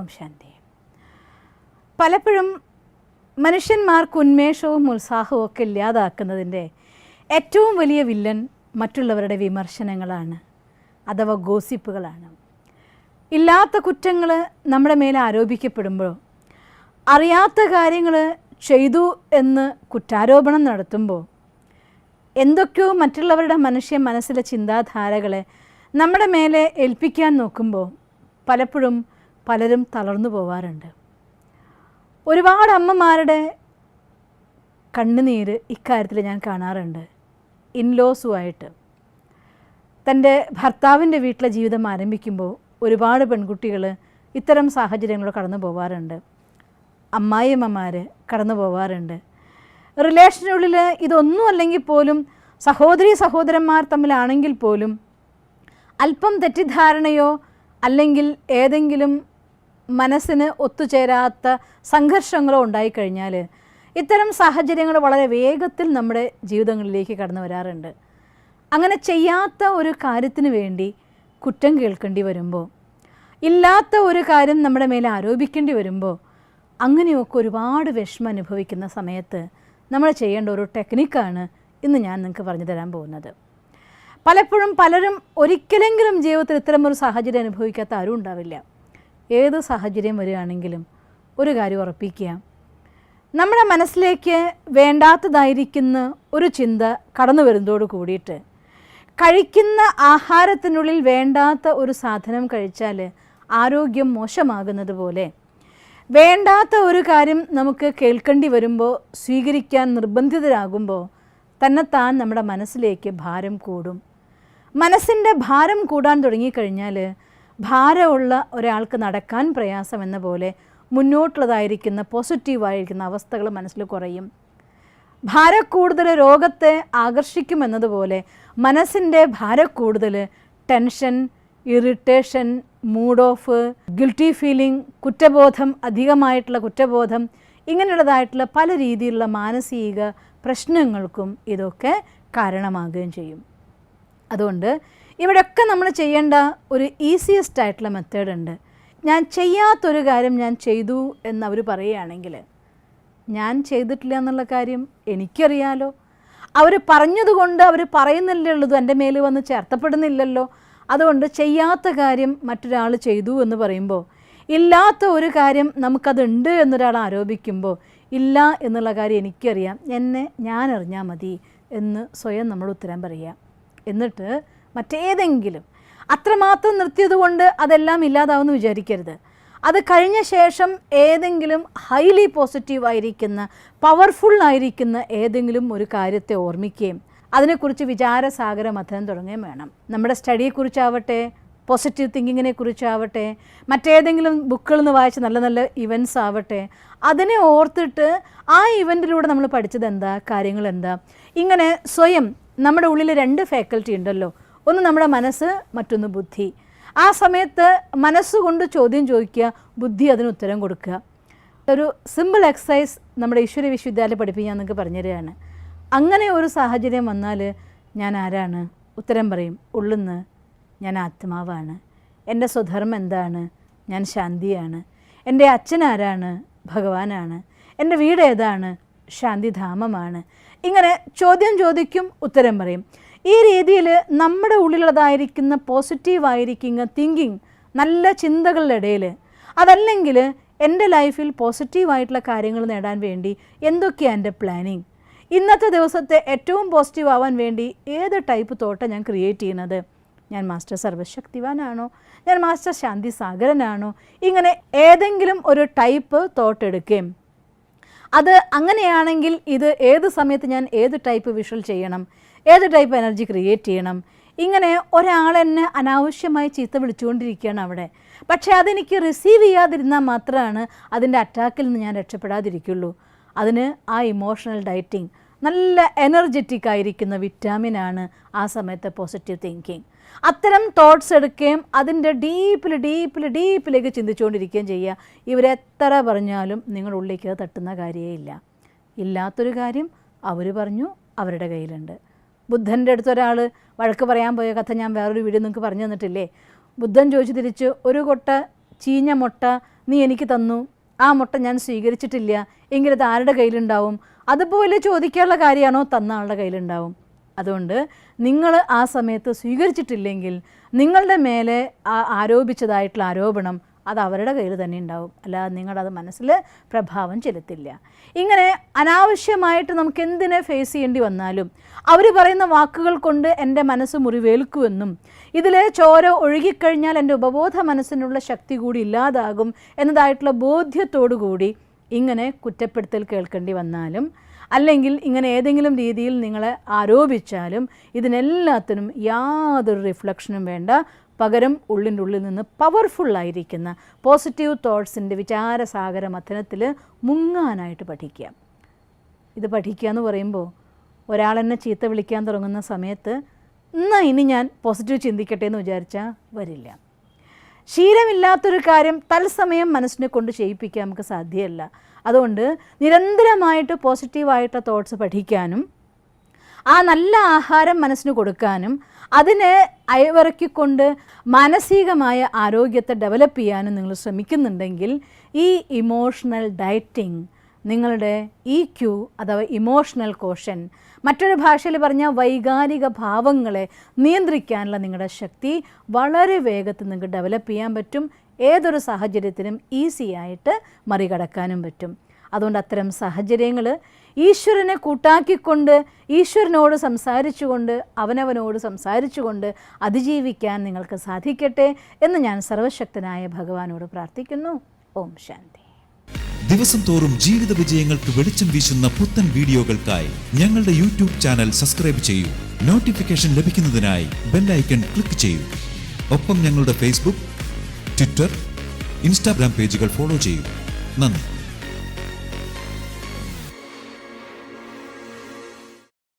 ഓം ശാന്തി. പലപ്പോഴും മനുഷ്യന്മാർക്ക് ഉന്മേഷവും ഉത്സാഹവും ഒക്കെ ഇല്ലാതാക്കുന്നതിൻ്റെ ഏറ്റവും വലിയ വില്ലൻ മറ്റുള്ളവരുടെ വിമർശനങ്ങളാണ്, അഥവാ ഗോസിപ്പുകളാണ്. ഇല്ലാത്ത കുറ്റങ്ങൾ നമ്മുടെ മേലെ ആരോപിക്കപ്പെടുമ്പോൾ, അറിയാത്ത കാര്യങ്ങൾ ചെയ്തു എന്ന് കുറ്റാരോപണം നടത്തുമ്പോൾ, എന്തൊക്കെയോ മറ്റുള്ളവരുടെ മനസ്സിലെ ചിന്താധാരകളെ നമ്മുടെ മേലെ ഏൽപ്പിക്കാൻ നോക്കുമ്പോൾ പലപ്പോഴും പലരും തളർന്നു പോവാറുണ്ട്. ഒരുപാട് അമ്മമാരുടെ കണ്ണുനീര് ഇക്കാര്യത്തിൽ ഞാൻ കാണാറുണ്ട്. ഇൻലോസുമായിട്ട് തൻ്റെ ഭർത്താവിൻ്റെ വീട്ടിലെ ജീവിതം ആരംഭിക്കുമ്പോൾ ഒരുപാട് പെൺകുട്ടികൾ ഇത്തരം സാഹചര്യങ്ങൾ കടന്നു പോവാറുണ്ട്. അമ്മായിയമ്മമാർ കടന്നു പോവാറുണ്ട്. റിലേഷനുള്ളിൽ ഇതൊന്നും അല്ലെങ്കിൽ പോലും സഹോദരന്മാർ തമ്മിലാണെങ്കിൽ പോലും അല്പം തെറ്റിദ്ധാരണയോ അല്ലെങ്കിൽ ഏതെങ്കിലും മനസ്സിന് ഒത്തുചേരാത്ത സംഘർഷങ്ങളോ ഉണ്ടായിക്കഴിഞ്ഞാൽ ഇത്തരം സാഹചര്യങ്ങൾ വളരെ വേഗത്തിൽ നമ്മുടെ ജീവിതങ്ങളിലേക്ക് കടന്നു വരാറുണ്ട്. അങ്ങനെ ചെയ്യാത്ത ഒരു കാര്യത്തിന് വേണ്ടി കുറ്റം കേൾക്കേണ്ടി വരുമ്പോൾ, ഇല്ലാത്ത ഒരു കാര്യം നമ്മുടെ മേലെ ആരോപിക്കേണ്ടി വരുമ്പോൾ, അങ്ങനെയൊക്കെ ഒരുപാട് വിഷമം അനുഭവിക്കുന്ന സമയത്ത് നമ്മൾ ചെയ്യേണ്ട ഒരു ടെക്നിക്കാണ് ഇന്ന് ഞാൻ നിങ്ങൾക്ക് പറഞ്ഞു തരാൻ പോകുന്നത്. പലപ്പോഴും പലരും ഒരിക്കലെങ്കിലും ജീവിതത്തിൽ ഇത്തരമൊരു സാഹചര്യം അനുഭവിക്കാത്ത ആരും ഉണ്ടാവില്ല. ഏത് സാഹചര്യം വരികയാണെങ്കിലും ഒരു കാര്യം ഉറപ്പിക്കുക, നമ്മുടെ മനസ്സിലേക്ക് വേണ്ടാത്തതായിരിക്കുന്ന ഒരു ചിന്ത കടന്നു വരുന്നതോട് കൂടിയിട്ട് കഴിക്കുന്ന ആഹാരത്തിനുള്ളിൽ വേണ്ടാത്ത ഒരു സാധനം കഴിച്ചാൽ ആരോഗ്യം മോശമാകുന്നത് പോലെ, വേണ്ടാത്ത ഒരു കാര്യം നമുക്ക് കേൾക്കേണ്ടി വരുമ്പോൾ, സ്വീകരിക്കാൻ നിർബന്ധിതരാകുമ്പോൾ തന്നെത്താൻ നമ്മുടെ മനസ്സിലേക്ക് ഭാരം കൂടും. മനസ്സിൻ്റെ ഭാരം കൂടാൻ തുടങ്ങിക്കഴിഞ്ഞാൽ ഭാരമുള്ള ഒരാൾക്ക് നടക്കാൻ പ്രയാസമെന്ന പോലെ മുന്നോട്ടുള്ളതായിരിക്കുന്ന പോസിറ്റീവായിരിക്കുന്ന അവസ്ഥകൾ മനസ്സിൽ കുറയും. ഭാരക്കൂടുതൽ രോഗത്തെ ആകർഷിക്കുമെന്നതുപോലെ മനസ്സിൻ്റെ ഭാരക്കൂടുതൽ tension, irritation, mood off, guilty feeling, കുറ്റബോധം, അധികമായിട്ടുള്ള കുറ്റബോധം, ഇങ്ങനെയുള്ളതായിട്ടുള്ള പല രീതിയിലുള്ള മാനസിക പ്രശ്നങ്ങൾക്കും ഇതൊക്കെ കാരണമാകുകയും ചെയ്യും. അതുകൊണ്ട് ഇവിടെയൊക്കെ നമ്മൾ ചെയ്യേണ്ട ഒരു ഈസിയസ്റ്റ് ആയിട്ടുള്ള മെത്തേഡ് ഉണ്ട്. ഞാൻ ചെയ്യാത്തൊരു കാര്യം ഞാൻ ചെയ്തു എന്നവർ പറയുകയാണെങ്കിൽ, ഞാൻ ചെയ്തിട്ടില്ല എന്നുള്ള കാര്യം എനിക്കറിയാലോ, അവർ പറഞ്ഞതുകൊണ്ട് അവർ പറയുന്നില്ലുള്ളതും എൻ്റെ മേൽ വന്ന് ചേർത്തപ്പെടുന്നില്ലല്ലോ. അതുകൊണ്ട് ചെയ്യാത്ത കാര്യം മറ്റൊരാൾ ചെയ്തു എന്ന് പറയുമ്പോൾ, ഇല്ലാത്ത ഒരു കാര്യം നമുക്കതുണ്ട് എന്നൊരാൾ ആരോപിക്കുമ്പോൾ, ഇല്ല എന്നുള്ള കാര്യം എനിക്കറിയാം, ഞാൻ അറിഞ്ഞാൽ മതി എന്ന് സ്വയം നമ്മൾ ഉത്തരം പറയുക. എന്നിട്ട് മറ്റേതെങ്കിലും അത്രമാത്രം നിർത്തിയതുകൊണ്ട് അതെല്ലാം ഇല്ലാതാവുമെന്ന് വിചാരിക്കരുത്. അത് കഴിഞ്ഞ ശേഷം ഏതെങ്കിലും ഹൈലി പോസിറ്റീവായിരിക്കുന്ന, പവർഫുൾ ആയിരിക്കുന്ന ഏതെങ്കിലും ഒരു കാര്യത്തെ ഓർമ്മിക്കുകയും അതിനെക്കുറിച്ച് വിചാരസാഗര മഥനം തുടങ്ങുകയും വേണം. നമ്മുടെ സ്റ്റഡിയെക്കുറിച്ചാവട്ടെ, പോസിറ്റീവ് തിങ്കിങ്ങിനെ കുറിച്ചാവട്ടെ, മറ്റേതെങ്കിലും ബുക്കുകളിൽ നിന്ന് വായിച്ച നല്ല നല്ല ഇവൻറ്റ്സ് ആവട്ടെ, അതിനെ ഓർത്തിട്ട് ആ ഇവൻറ്റിലൂടെ നമ്മൾ പഠിച്ചത് എന്താ, കാര്യങ്ങൾ എന്താ, ഇങ്ങനെ സ്വയം നമ്മുടെ ഉള്ളിൽ രണ്ട് ഫാക്കൽറ്റി ഉണ്ടല്ലോ, ഒന്ന് നമ്മുടെ മനസ്സ്, മറ്റൊന്ന് ബുദ്ധി. ആ സമയത്ത് മനസ്സുകൊണ്ട് ചോദ്യം ചോദിക്കുക, ബുദ്ധി അതിന് ഉത്തരം കൊടുക്കുക. ഒരു സിമ്പിൾ എക്സസൈസ് നമ്മുടെ ഈശ്വര വിശ്വവിദ്യാലയം പഠിപ്പിക്കാൻ നിങ്ങൾക്ക് പറഞ്ഞുതരികയാണ്. അങ്ങനെ ഒരു സാഹചര്യം വന്നാൽ ഞാൻ ആരാണ്? ഉത്തരം പറയും, ഉള്ളുന്ന് ഞാൻ ആത്മാവാണ്. എൻ്റെ സ്വധർമ്മം എന്താണ്? ഞാൻ ശാന്തിയാണ്. എൻ്റെ അച്ഛൻ ആരാണ്? ഭഗവാനാണ്. എൻ്റെ വീട് ഏതാണ്? ശാന്തിധാമമാണ്. ഇങ്ങനെ ചോദ്യം ചോദിക്കും, ഉത്തരം പറയും. ഈ രീതിയിൽ നമ്മുടെ ഉള്ളിലുള്ളതായിരിക്കുന്ന പോസിറ്റീവായിരിക്കുന്ന തിങ്കിങ്, നല്ല ചിന്തകളുടെ ഇടയിൽ, അതല്ലെങ്കിൽ എൻ്റെ ലൈഫിൽ പോസിറ്റീവായിട്ടുള്ള കാര്യങ്ങൾ നേടാൻ വേണ്ടി എന്തൊക്കെയാണ് എൻ്റെ പ്ലാനിങ്, ഇന്നത്തെ ദിവസത്തെ ഏറ്റവും പോസിറ്റീവ് ആവാൻ വേണ്ടി ഏത് ടൈപ്പ് തോട്ടാണ് ഞാൻ ക്രിയേറ്റ് ചെയ്യുന്നത്, ഞാൻ മാസ്റ്റർ സർവശക്തിവാനാണോ, ഞാൻ മാസ്റ്റർ ശാന്തി സാഗരനാണോ, ഇങ്ങനെ ഏതെങ്കിലും ഒരു ടൈപ്പ് തോട്ട് എടുക്കുകയും, അത് അങ്ങനെയാണെങ്കിൽ ഇത് ഏത് സമയത്ത് ഞാൻ ഏത് ടൈപ്പ് വിഷ്വൽ ചെയ്യണം, ഏത് ടൈപ്പ് എനർജി ക്രിയേറ്റ് ചെയ്യണം, ഇങ്ങനെ ഒരാളെന്നെ അനാവശ്യമായി ചീത്ത വിളിച്ചുകൊണ്ടിരിക്കുകയാണ് അവിടെ. പക്ഷേ അതെനിക്ക് റിസീവ് ചെയ്യാതിരുന്നാൽ മാത്രമാണ് അതിൻ്റെ അറ്റാക്കിൽ നിന്ന് ഞാൻ രക്ഷപ്പെടാതിരിക്കുള്ളൂ. അതിന് ആ ഇമോഷണൽ ഡയറ്റിംഗ്, നല്ല എനർജറ്റിക് ആയിരിക്കുന്ന വിറ്റാമിനാണ് ആ സമയത്ത് പോസിറ്റീവ് തിങ്കിങ്. അത്തരം തോട്ട്സ് എടുക്കുകയും അതിൻ്റെ ഡീപ്പിലേക്ക് ചിന്തിച്ചുകൊണ്ടിരിക്കുകയും ചെയ്യുക. ഇവരെത്ര പറഞ്ഞാലും നിങ്ങളുടെ ഉള്ളിലേക്ക് തട്ടുന്ന കാര്യമേ ഇല്ല. ഇല്ലാത്തൊരു കാര്യം അവർ പറഞ്ഞു, അവരുടെ കയ്യിലുണ്ട്. ബുദ്ധൻ്റെ അടുത്തൊരാൾ വഴക്ക് പറയാൻ പോയ കഥ ഞാൻ വേറൊരു വീഡിയോ നിങ്ങൾക്ക് പറഞ്ഞു തന്നിട്ടില്ലേ? ബുദ്ധൻ ചോദിച്ചു തിരിച്ചു, ഒരു കൊട്ട ചീഞ്ഞ മുട്ട നീ എനിക്ക് തന്നു, ആ മുട്ട ഞാൻ സ്വീകരിച്ചിട്ടില്ല എങ്കിൽ അത് ആരുടെ കയ്യിലുണ്ടാവും? അതുപോലെ ചോദിക്കാനുള്ള കാര്യമാണോ തന്ന ആളുടെ കയ്യിലുണ്ടാവും. അതുകൊണ്ട് നിങ്ങൾ ആ സമയത്ത് സ്വീകരിച്ചിട്ടില്ലെങ്കിൽ നിങ്ങളുടെ മേലെ ആരോപിച്ചതായിട്ടുള്ള ആരോപണം അത് അവരുടെ കയ്യിൽ തന്നെ ഉണ്ടാവും, അല്ലാതെ നിങ്ങളത് മനസ്സിൽ പ്രഭാവം ചെലുത്തില്ല. ഇങ്ങനെ അനാവശ്യമായിട്ട് നമുക്ക് എന്തിനെ ഫേസ് ചെയ്യേണ്ടി വന്നാലും അവർ പറയുന്ന വാക്കുകൾ കൊണ്ട് എൻ്റെ മനസ്സ് മുറിവേൽക്കുമെന്നും ഇതിലെ ചോര ഒഴുകിക്കഴിഞ്ഞാൽ എൻ്റെ ഉപബോധ മനസ്സിനുള്ള ശക്തി കൂടി ഇല്ലാതാകും എന്നതായിട്ടുള്ള ബോധ്യത്തോടു കൂടി ഇങ്ങനെ കുറ്റപ്പെടുത്തൽ കേൾക്കേണ്ടി വന്നാലും അല്ലെങ്കിൽ ഇങ്ങനെ ഏതെങ്കിലും രീതിയിൽ നിങ്ങളെ ആരോപിച്ചാലും ഇതിനെല്ലാത്തിനും യാതൊരു റിഫ്ലക്ഷനും വേണ്ട. പകരം ഉള്ളിൻ്റെ ഉള്ളിൽ നിന്ന് പവർഫുള്ളായിരിക്കുന്ന പോസിറ്റീവ് തോട്ട്സിൻ്റെ വിചാരസാഗര മഥനത്തിൽ മുങ്ങാനായിട്ട് പഠിക്കുക. ഇത് പഠിക്കുക എന്ന് പറയുമ്പോൾ ഒരാളെന്നെ ചീത്ത വിളിക്കാൻ തുടങ്ങുന്ന സമയത്ത് എന്നാൽ ഇനി ഞാൻ പോസിറ്റീവ് ചിന്തിക്കട്ടെ എന്ന് വിചാരിച്ചാൽ വരില്ല. ശീലമില്ലാത്തൊരു കാര്യം തത്സമയം മനസ്സിനെ കൊണ്ട് ചെയ്യിപ്പിക്കാൻ നമുക്ക് സാധ്യമല്ല. അതുകൊണ്ട് നിരന്തരമായിട്ട് പോസിറ്റീവായിട്ടുള്ള തോട്ട്സ് പഠിക്കാനും ആ നല്ല ആഹാരം മനസ്സിന് കൊടുക്കാനും അതിനെ അയവിറക്കിക്കൊണ്ട് മാനസികമായ ആരോഗ്യത്തെ ഡെവലപ്പ് ചെയ്യാനും നിങ്ങൾ ശ്രമിക്കുന്നുണ്ടെങ്കിൽ ഈ ഇമോഷണൽ ഡയറ്റിംഗ് നിങ്ങളുടെ EQ അഥവാ ഇമോഷണൽ കോഷൻ, മറ്റൊരു ഭാഷയിൽ പറഞ്ഞാൽ വൈകാരിക ഭാവങ്ങളെ നിയന്ത്രിക്കാനുള്ള നിങ്ങളുടെ ശക്തി വളരെ വേഗത്തിൽ നിങ്ങൾക്ക് ഡെവലപ്പ് ചെയ്യാൻ പറ്റും. ഏതൊരു സാഹചര്യത്തിനും ഈസി ആയിട്ട് മറികടക്കാനും പറ്റും. അതുകൊണ്ട് അത്തരം സാഹചര്യങ്ങൾ ഈശ്വരനെ കൂട്ടാക്കിക്കൊണ്ട് ഈശ്വരനോട് സംസാരിച്ചുകൊണ്ട് അവനവനോട് സംസാരിച്ചുകൊണ്ട് അതിജീവിക്കാൻ നിങ്ങൾക്ക് സാധിക്കട്ടെ എന്ന് ഞാൻ സർവശക്തനായ ഭഗവാനോട് പ്രാർത്ഥിക്കുന്നു. ഓം ശാന്തി. ദിവസം തോറും ജീവിത വിജയങ്ങൾക്ക് വെളിച്ചം വീശുന്ന പുത്തൻ വീഡിയോകൾക്കായി ഞങ്ങളുടെ യൂട്യൂബ് ചാനൽ സബ്സ്ക്രൈബ് ചെയ്യൂ. നോട്ടിഫിക്കേഷൻ ലഭിക്കുന്നതിനായി ബെൽ ഐക്കൺ ക്ലിക്ക് ചെയ്യൂ. ഒപ്പം ഞങ്ങളുടെ ഫേസ്ബുക്ക്, ട്വിറ്റർ, ഇൻസ്റ്റാഗ്രാം പേജുകൾ ഫോളോ ചെയ്യൂ. നന്ദി.